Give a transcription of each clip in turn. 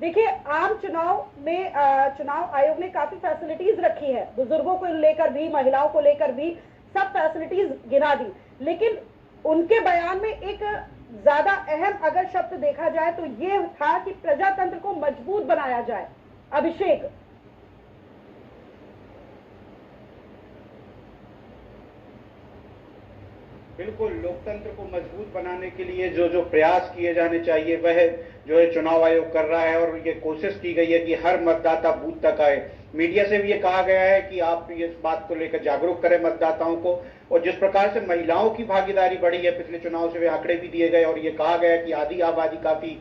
देखिए, आम चुनाव में चुनाव आयोग ने काफी फैसिलिटीज रखी है, बुजुर्गों को लेकर भी, महिलाओं को लेकर भी, सब फैसिलिटीज गिना दी। लेकिन उनके बयान में एक ज्यादा अहम अगर शब्द देखा जाए तो ये था कि प्रजातंत्र को मजबूत बनाया जाए। अभिषेक, बिल्कुल, लोकतंत्र को मजबूत बनाने के लिए जो जो प्रयास किए जाने चाहिए वह जो है चुनाव आयोग कर रहा है, और ये कोशिश की गई है कि हर मतदाता बूथ तक आए। मीडिया से भी ये कहा गया है कि आप इस बात को लेकर जागरूक करें मतदाताओं को। और जिस प्रकार से महिलाओं की भागीदारी बढ़ी है पिछले चुनाव से, वे आंकड़े भी दिए गए और ये कहा गया कि आधी आबादी काफी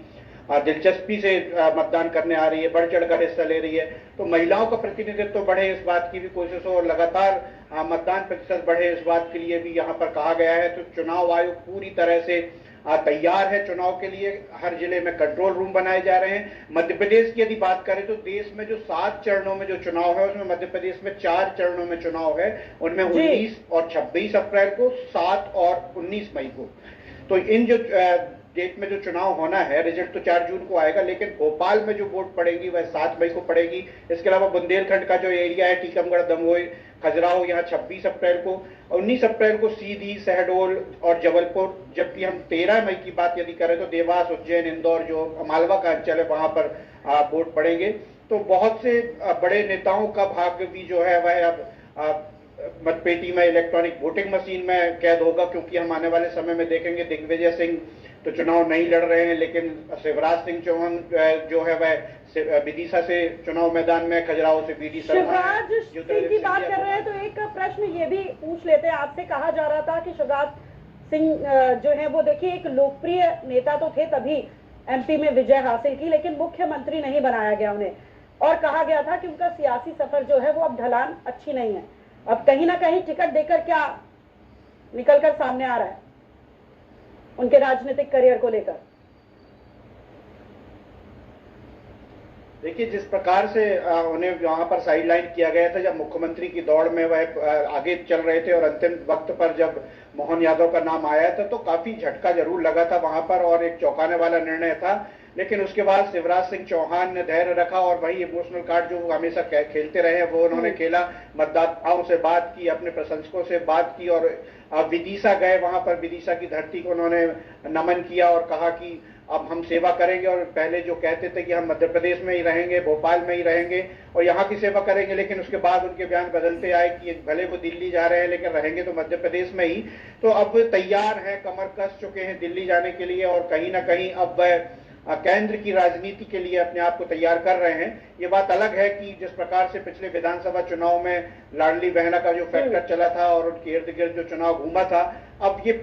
दिलचस्पी से मतदान करने आ रही है, बढ़ चढ़कर हिस्सा ले रही है। तो महिलाओं का प्रतिनिधित्व बढ़े, इस बात की भी कोशिश हो, और लगातार मतदान प्रतिशत बढ़े, इस बात के लिए भी यहाँ पर कहा गया है। तो चुनाव आयोग पूरी तरह से तैयार है चुनाव के लिए। हर जिले में कंट्रोल रूम बनाए जा रहे हैं। मध्य प्रदेश की यदि बात करें तो देश में जो 7 चरणों में जो चुनाव है, उसमें मध्य प्रदेश में 4 चरणों में चुनाव है। उनमें 19 और 26 अप्रैल को, 7 और 19 मई को। तो इन जो डेट में जो चुनाव होना है, रिजल्ट तो 4 जून को आएगा, लेकिन भोपाल में जो वोट पड़ेगी वह 7 मई को पड़ेगी। इसके अलावा बुंदेलखंड का जो एरिया है, टीकमगढ़, दमोह, खजुराहो, यहाँ 26 अप्रैल को, 19 अप्रैल को सीधी, शहडोल और जबलपुर। जबकि हम 13 मई की बात यदि करें तो देवास, उज्जैन, इंदौर, जो मालवा का अंचल है, वहां पर वोट पड़ेंगे। तो बहुत से बड़े नेताओं का भाग्य भी जो है वह अब मतपेटी में, इलेक्ट्रॉनिक वोटिंग मशीन में कैद होगा, क्योंकि हम आने वाले समय में देखेंगे दिग्विजय सिंह तो चुनाव नहीं लड़ रहे हैं, लेकिन शिवराज सिंह चौहान जो है वह विदिशा से चुनाव मैदान में, खजुराहो से बीडी शिवराज सिंह की बात कर रहे हैं तो एक प्रश्न ये भी पूछ लेते हैं आपसे। कहा जा रहा था कि शिवराज सिंह जो है वो, देखिए, एक लोकप्रिय नेता तो थे, तभी एमपी में विजय हासिल की, लेकिन मुख्यमंत्री नहीं बनाया गया उन्हें, और कहा गया था कि उनका सियासी सफर जो है वो अब ढलान अच्छी नहीं है। अब कहीं ना कहीं टिकट देकर क्या निकलकर सामने आ रहा है उनके राजनीतिक करियर को लेकर? देखिए, जिस प्रकार से उन्हें वहां पर साइडलाइन किया गया था जब मुख्यमंत्री की दौड़ में वह आगे चल रहे थे, और अंतिम वक्त पर जब मोहन यादव का नाम आया था तो काफी झटका जरूर लगा था वहां पर, और एक चौंकाने वाला निर्णय था। लेकिन उसके बाद शिवराज सिंह चौहान ने धैर्य रखा, और वही इमोशनल कार्ड जो हमेशा खेलते रहे हैं वो उन्होंने खेला। मतदाताओं से बात की, अपने प्रशंसकों से बात की, और विदिशा गए, वहां पर विदिशा की धरती को उन्होंने नमन किया और कहा कि अब हम सेवा करेंगे। और पहले जो कहते थे कि हम मध्य प्रदेश में ही रहेंगे, भोपाल में ही रहेंगे और यहाँ की सेवा करेंगे, लेकिन उसके बाद उनके बयान बदलते आए कि भले वो दिल्ली जा रहे हैं लेकिन रहेंगे तो मध्य प्रदेश में ही। तो अब तैयार है, कमर कस चुके हैं दिल्ली जाने के लिए, और कहीं ना कहीं अब केंद्र की राजनीति के लिए अपने आप को तैयार कर रहे हैं। ये बात अलग है कि जिस प्रकार से पिछले विधानसभा चुनाव में लाडली बहना का जो फैक्टर चला था और उनके इर्द गिर्द जो चुनाव घूमा था, अब ये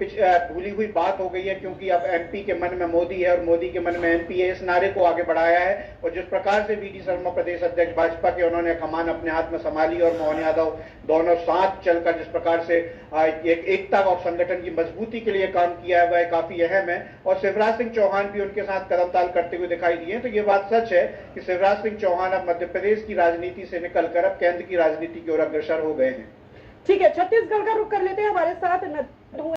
भूली हुई बात हो गई है, क्योंकि अब एमपी के मन में मोदी है और मोदी के मन में एमपी है। इस नारे को आगे बढ़ाया है, और जिस प्रकार से वीडी शर्मा प्रदेश अध्यक्ष भाजपा के, उन्होंने कमान अपने हाथ में संभाली और मोहन यादव दोनों साथ चलकर जिस प्रकार से एकता और संगठन की मजबूती के लिए काम किया है वह काफी अहम है। और शिवराज सिंह चौहान भी उनके साथ कदमताल करते हुए दिखाई दिए। तो ये बात सच है कि शिवराज सिंह चौहान अब मध्य प्रदेश की राजनीति से निकलकर अब केंद्र की राजनीति की ओर अग्रसर हो गए हैं। ठीक है, छत्तीसगढ़ का रुख कर लेते हैं। हमारे साथ